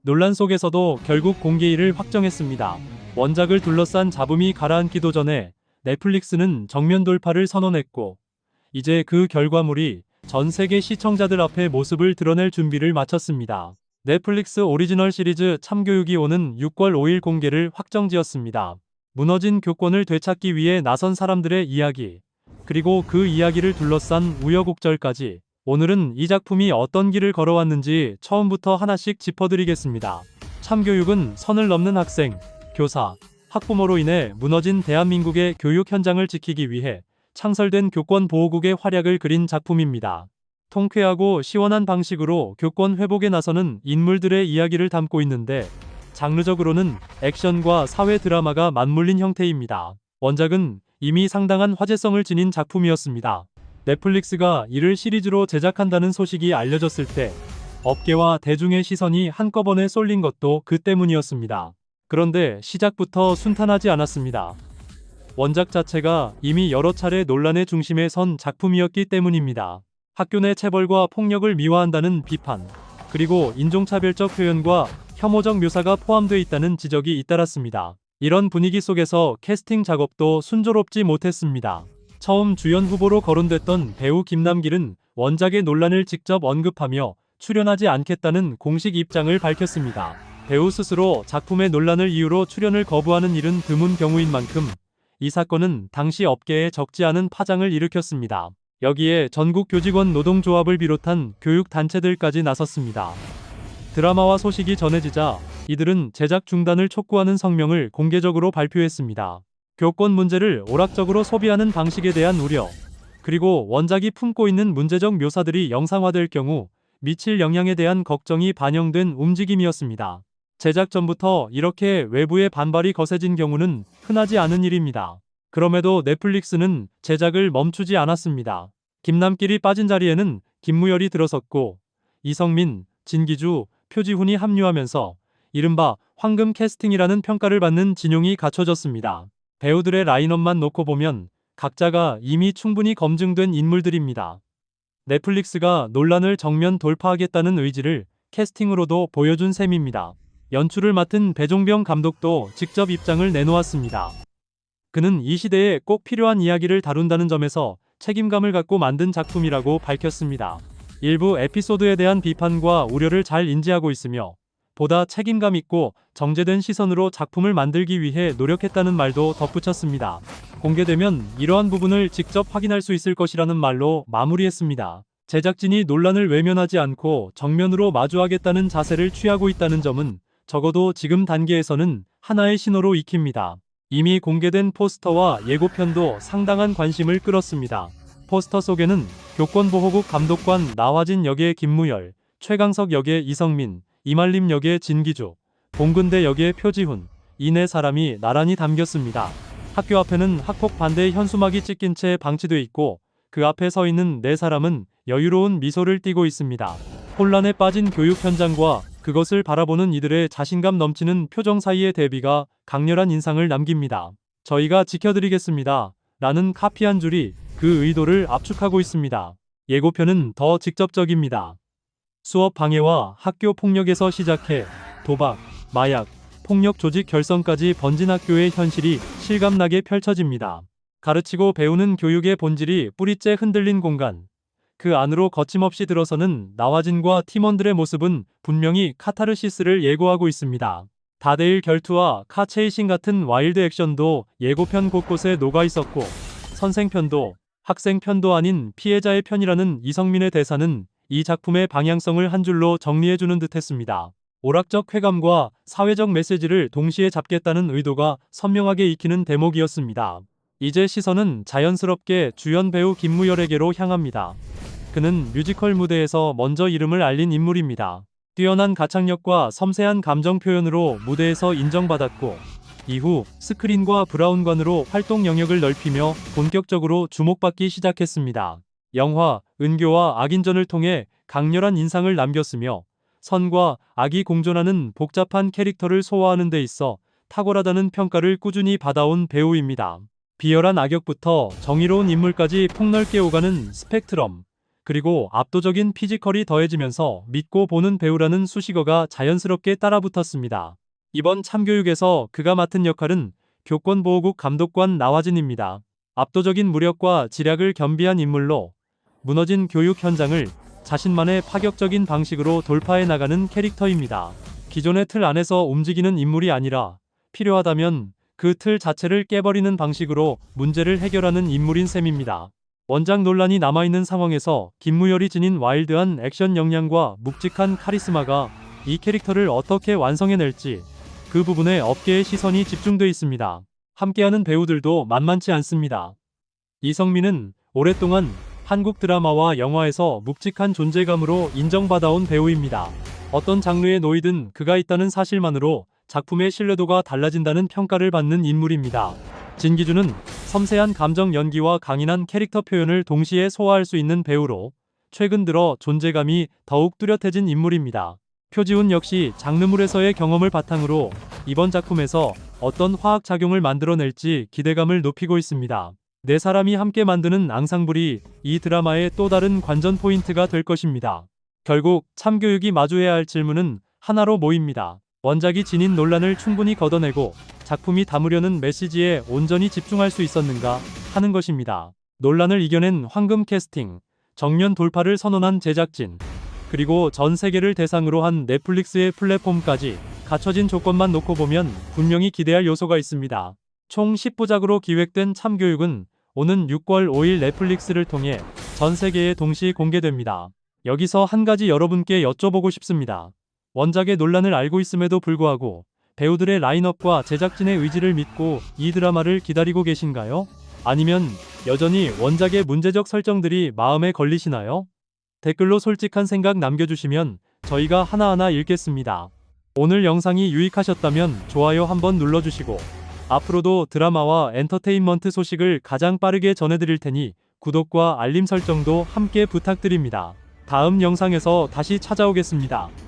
논란 속에서도 결국 공개일을 확정했습니다. 원작을 둘러싼 잡음이 가라앉기도 전에 넷플릭스는 정면 돌파를 선언했고, 이제 그 결과물이 전 세계 시청자들 앞에 모습을 드러낼 준비를 마쳤습니다. 넷플릭스 오리지널 시리즈 참교육이 오는 6월 5일 공개를 확정지었습니다. 무너진 교권을 되찾기 위해 나선 사람들의 이야기, 그리고 그 이야기를 둘러싼 우여곡절까지, 오늘은 이 작품이 어떤 길을 걸어왔는지 처음부터 하나씩 짚어드리겠습니다. 참교육은 선을 넘는 학생, 교사, 학부모로 인해 무너진 대한민국의 교육 현장을 지키기 위해 창설된 교권보호국의 활약을 그린 작품입니다. 통쾌하고 시원한 방식으로 교권 회복에 나서는 인물들의 이야기를 담고 있는데, 장르적으로는 액션과 사회 드라마가 맞물린 형태입니다. 원작은 이미 상당한 화제성을 지닌 작품이었습니다. 넷플릭스가 이를 시리즈로 제작한다는 소식이 알려졌을 때 업계와 대중의 시선이 한꺼번에 쏠린 것도 그 때문이었습니다. 그런데 시작부터 순탄하지 않았습니다. 원작 자체가 이미 여러 차례 논란의 중심에 선 작품이었기 때문입니다. 학교 내 체벌과 폭력을 미화한다는 비판, 그리고 인종차별적 표현과 혐오적 묘사가 포함되어 있다는 지적이 잇따랐습니다. 이런 분위기 속에서 캐스팅 작업도 순조롭지 못했습니다. 처음 주연 후보로 거론됐던 배우 김남길은 원작의 논란을 직접 언급하며 출연하지 않겠다는 공식 입장을 밝혔습니다. 배우 스스로 작품의 논란을 이유로 출연을 거부하는 일은 드문 경우인 만큼 이 사건은 당시 업계에 적지 않은 파장을 일으켰습니다. 여기에 전국 교직원 노동조합을 비롯한 교육단체들까지 나섰습니다. 드라마와 소식이 전해지자 이들은 제작 중단을 촉구하는 성명을 공개적으로 발표했습니다. 교권 문제를 오락적으로 소비하는 방식에 대한 우려, 그리고 원작이 품고 있는 문제적 묘사들이 영상화될 경우 미칠 영향에 대한 걱정이 반영된 움직임이었습니다. 제작 전부터 이렇게 외부의 반발이 거세진 경우는 흔하지 않은 일입니다. 그럼에도 넷플릭스는 제작을 멈추지 않았습니다. 김남길이 빠진 자리에는 김무열이 들어섰고, 이성민, 진기주, 표지훈이 합류하면서 이른바 황금 캐스팅이라는 평가를 받는 진용이 갖춰졌습니다. 배우들의 라인업만 놓고 보면 각자가 이미 충분히 검증된 인물들입니다. 넷플릭스가 논란을 정면 돌파하겠다는 의지를 캐스팅으로도 보여준 셈입니다. 연출을 맡은 배종병 감독도 직접 입장을 내놓았습니다. 그는 이 시대에 꼭 필요한 이야기를 다룬다는 점에서 책임감을 갖고 만든 작품이라고 밝혔습니다. 일부 에피소드에 대한 비판과 우려를 잘 인지하고 있으며 보다 책임감 있고 정제된 시선으로 작품을 만들기 위해 노력했다는 말도 덧붙였습니다. 공개되면 이러한 부분을 직접 확인할 수 있을 것이라는 말로 마무리했습니다. 제작진이 논란을 외면하지 않고 정면으로 마주하겠다는 자세를 취하고 있다는 점은 적어도 지금 단계에서는 하나의 신호로 익힙니다. 이미 공개된 포스터와 예고편도 상당한 관심을 끌었습니다. 포스터 속에는 교권보호국 감독관 나화진 역의 김무열, 최강석 역의 이성민, 이말림 역의 진기주, 봉근대 역의 표지훈, 이 네 사람이 나란히 담겼습니다. 학교 앞에는 학폭 반대 현수막이 찍힌 채 방치돼 있고, 그 앞에 서 있는 네 사람은 여유로운 미소를 띠고 있습니다. 혼란에 빠진 교육 현장과 그것을 바라보는 이들의 자신감 넘치는 표정 사이의 대비가 강렬한 인상을 남깁니다. 저희가 지켜드리겠습니다. 라는 카피 한 줄이 그 의도를 압축하고 있습니다. 예고편은 더 직접적입니다. 수업 방해와 학교 폭력에서 시작해 도박, 마약, 폭력 조직 결성까지 번진 학교의 현실이 실감나게 펼쳐집니다. 가르치고 배우는 교육의 본질이 뿌리째 흔들린 공간. 그 안으로 거침없이 들어서는 나화진과 팀원들의 모습은 분명히 카타르시스를 예고하고 있습니다. 다대일 결투와 카체이신 같은 와일드 액션도 예고편 곳곳에 녹아 있었고, 선생편도 학생편도 아닌 피해자의 편이라는 이성민의 대사는 이 작품의 방향성을 한 줄로 정리해주는 듯했습니다. 오락적 쾌감과 사회적 메시지를 동시에 잡겠다는 의도가 선명하게 익히는 대목이었습니다. 이제 시선은 자연스럽게 주연 배우 김무열에게로 향합니다. 그는 뮤지컬 무대에서 먼저 이름을 알린 인물입니다. 뛰어난 가창력과 섬세한 감정 표현으로 무대에서 인정받았고, 이후 스크린과 브라운관으로 활동 영역을 넓히며 본격적으로 주목받기 시작했습니다. 영화 은교와 악인전을 통해 강렬한 인상을 남겼으며, 선과 악이 공존하는 복잡한 캐릭터를 소화하는 데 있어 탁월하다는 평가를 꾸준히 받아온 배우입니다. 비열한 악역부터 정의로운 인물까지 폭넓게 오가는 스펙트럼, 그리고 압도적인 피지컬이 더해지면서 믿고 보는 배우라는 수식어가 자연스럽게 따라붙었습니다. 이번 참교육에서 그가 맡은 역할은 교권보호국 감독관 나화진입니다. 압도적인 무력과 지략을 겸비한 인물로 무너진 교육 현장을 자신만의 파격적인 방식으로 돌파해 나가는 캐릭터입니다. 기존의 틀 안에서 움직이는 인물이 아니라 필요하다면 그 틀 자체를 깨버리는 방식으로 문제를 해결하는 인물인 셈입니다. 원작 논란이 남아있는 상황에서 김무열이 지닌 와일드한 액션 역량과 묵직한 카리스마가 이 캐릭터를 어떻게 완성해낼지 그 부분에 업계의 시선이 집중돼 있습니다. 함께하는 배우들도 만만치 않습니다. 이성민은 오랫동안 한국 드라마와 영화에서 묵직한 존재감으로 인정받아온 배우입니다. 어떤 장르에 놓이든 그가 있다는 사실만으로 작품의 신뢰도가 달라진다는 평가를 받는 인물입니다. 진기준은 섬세한 감정 연기와 강인한 캐릭터 표현을 동시에 소화할 수 있는 배우로 최근 들어 존재감이 더욱 뚜렷해진 인물입니다. 표지훈 역시 장르물에서의 경험을 바탕으로 이번 작품에서 어떤 화학작용을 만들어낼지 기대감을 높이고 있습니다. 네 사람이 함께 만드는 앙상블이 이 드라마의 또 다른 관전 포인트가 될 것입니다. 결국 참교육이 마주해야 할 질문은 하나로 모입니다. 원작이 지닌 논란을 충분히 걷어내고 작품이 담으려는 메시지에 온전히 집중할 수 있었는가 하는 것입니다. 논란을 이겨낸 황금 캐스팅, 정면 돌파를 선언한 제작진, 그리고 전 세계를 대상으로 한 넷플릭스의 플랫폼까지 갖춰진 조건만 놓고 보면 분명히 기대할 요소가 있습니다. 총 10부작으로 기획된 참교육은 오는 6월 5일 넷플릭스를 통해 전 세계에 동시 공개됩니다. 여기서 한 가지 여러분께 여쭤보고 싶습니다. 원작의 논란을 알고 있음에도 불구하고 배우들의 라인업과 제작진의 의지를 믿고 이 드라마를 기다리고 계신가요? 아니면 여전히 원작의 문제적 설정들이 마음에 걸리시나요? 댓글로 솔직한 생각 남겨주시면 저희가 하나하나 읽겠습니다. 오늘 영상이 유익하셨다면 좋아요 한번 눌러주시고 앞으로도 드라마와 엔터테인먼트 소식을 가장 빠르게 전해드릴 테니 구독과 알림 설정도 함께 부탁드립니다. 다음 영상에서 다시 찾아오겠습니다.